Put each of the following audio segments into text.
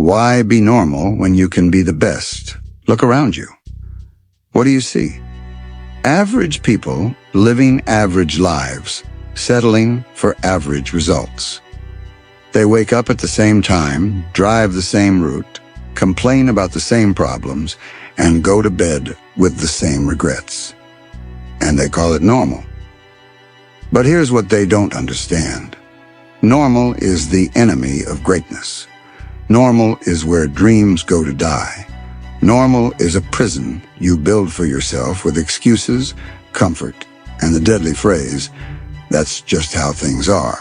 Why be normal when you can be the best? Look around you. What do you see? Average people living average lives, settling for average results. They wake up at the same time, drive the same route, complain about the same problems, and go to bed with the same regrets. And they call it normal. But here's what they don't understand. Normal is the enemy of greatness. Normal is where dreams go to die. Normal is a prison you build for yourself with excuses, comfort, and the deadly phrase, "That's just how things are."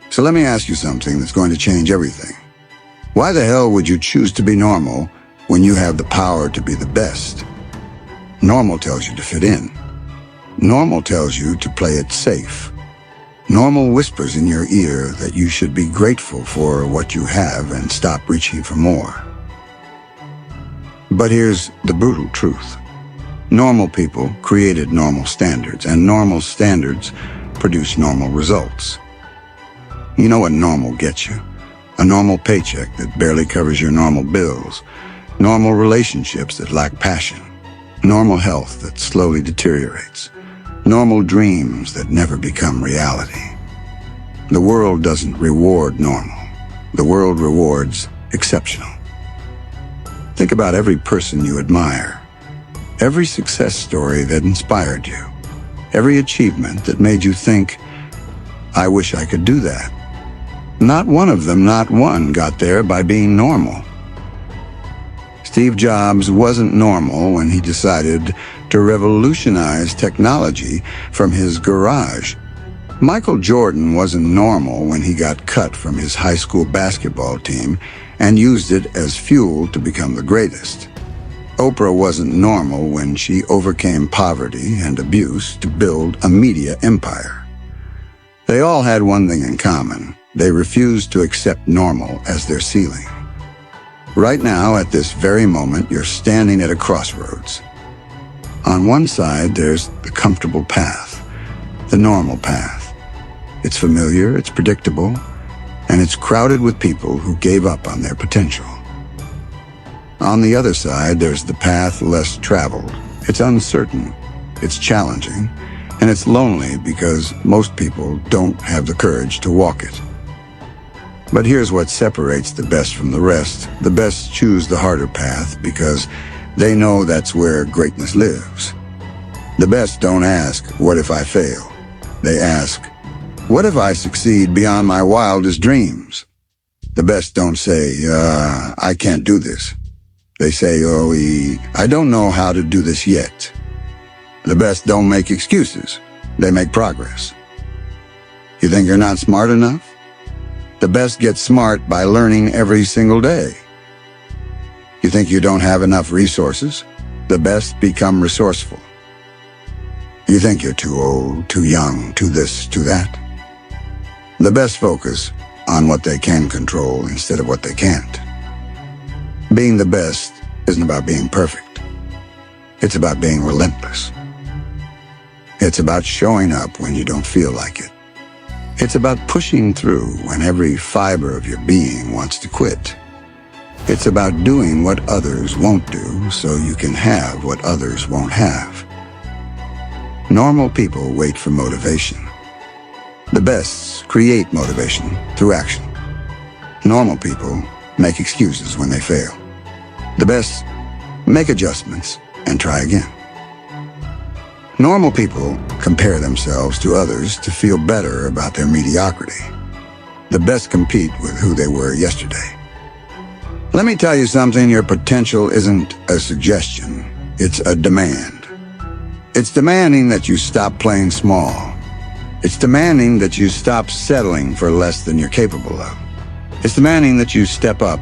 So let me ask you something that's going to change everything. Why the hell would you choose to be normal when you have the power to be the best? Normal tells you to fit in. Normal tells you to play it safe. Normal whispers in your ear that you should be grateful for what you have and stop reaching for more. But here's the brutal truth. Normal people created normal standards, and normal standards produce normal results. You know what normal gets you? A normal paycheck that barely covers your normal bills, normal relationships that lack passion, normal health that slowly deteriorates, normal dreams that never become reality. The world doesn't reward normal. The world rewards exceptional. Think about every person you admire, every success story that inspired you, every achievement that made you think, "I wish I could do that." Not one of them, not one, got there by being normal. Steve Jobs wasn't normal when he decided to revolutionize technology from his garage. Michael Jordan wasn't normal when he got cut from his high school basketball team and used it as fuel to become the greatest. Oprah wasn't normal when she overcame poverty and abuse to build a media empire. They all had one thing in common. They refused to accept normal as their ceiling. Right now, at this very moment, you're standing at a crossroads. On one side, there's the comfortable path, the normal path. It's familiar, it's predictable, and it's crowded with people who gave up on their potential. On the other side, there's the path less traveled. It's uncertain, it's challenging, and it's lonely because most people don't have the courage to walk it. But here's what separates the best from the rest. The best choose the harder path because they know that's where greatness lives. The best don't ask, "What if I fail?" They ask, "What if I succeed beyond my wildest dreams?" The best don't say, "I can't do this." They say, I don't know how to do this yet." The best don't make excuses. They make progress. You think you're not smart enough? The best get smart by learning every single day. You think you don't have enough resources? The best become resourceful. You think you're too old, too young, too this, too that? The best focus on what they can control instead of what they can't. Being the best isn't about being perfect. It's about being relentless. It's about showing up when you don't feel like it. It's about pushing through when every fiber of your being wants to quit. It's about doing what others won't do so you can have what others won't have. Normal people wait for motivation. The bests create motivation through action. Normal people make excuses when they fail. The best make adjustments and try again. Normal people compare themselves to others to feel better about their mediocrity. The best compete with who they were yesterday. Let me tell you something, your potential isn't a suggestion, it's a demand. It's demanding that you stop playing small. It's demanding that you stop settling for less than you're capable of. It's demanding that you step up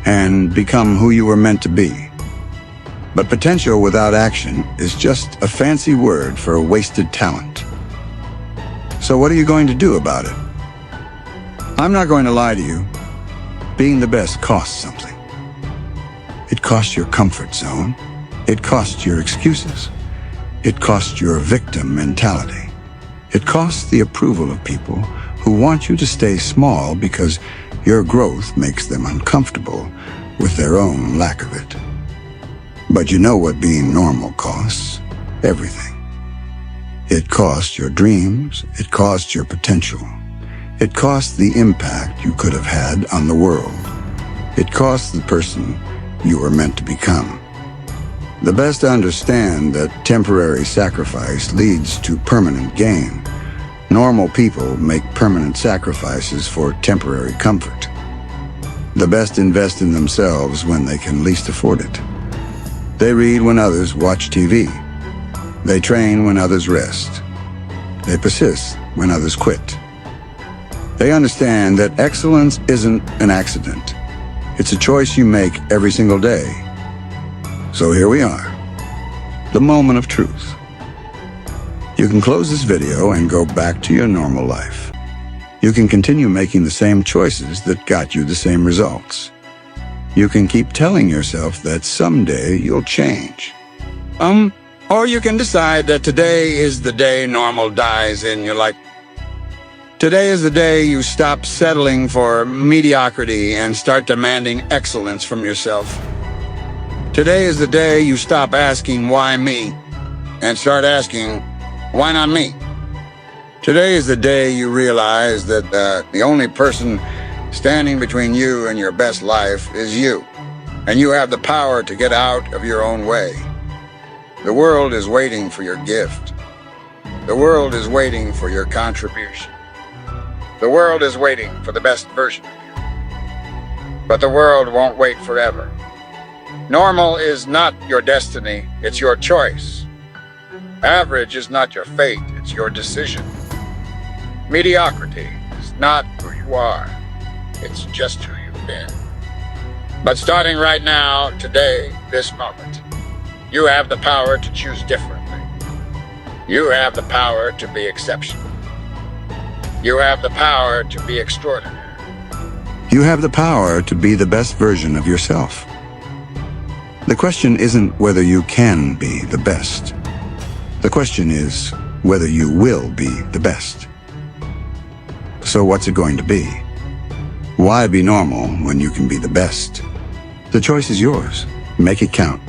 and become who you were meant to be. But potential without action is just a fancy word for a wasted talent. So what are you going to do about it? I'm not going to lie to you. Being the best costs something. It costs your comfort zone. It costs your excuses. It costs your victim mentality. It costs the approval of people who want you to stay small because your growth makes them uncomfortable with their own lack of it. But you know what being normal costs? Everything. It costs your dreams, it costs your potential. It costs the impact you could have had on the world. It costs the person you were meant to become. The best understand that temporary sacrifice leads to permanent gain. Normal people make permanent sacrifices for temporary comfort. The best invest in themselves when they can least afford it. They read when others watch TV. They train when others rest. They persist when others quit. They understand that excellence isn't an accident. It's a choice you make every single day. So here we are, the moment of truth. You can close this video and go back to your normal life. You can continue making the same choices that got you the same results. You can keep telling yourself that someday you'll change. Or you can decide that today is the day normal dies in your life. Today is the day you stop settling for mediocrity and start demanding excellence from yourself. Today is the day you stop asking, why me? And start asking, why not me? Today is the day you realize that the only person standing between you and your best life is you. And you have the power to get out of your own way. The world is waiting for your gift. The world is waiting for your contribution. The world is waiting for the best version of you. But the world won't wait forever. Normal is not your destiny, it's your choice. Average is not your fate, it's your decision. Mediocrity is not who you are, it's just who you've been. But starting right now, today, this moment, you have the power to choose differently. You have the power to be exceptional. You have the power to be extraordinary. You have the power to be the best version of yourself. The question isn't whether you can be the best. The question is whether you will be the best. So what's it going to be? Why be normal when you can be the best? The choice is yours. Make it count.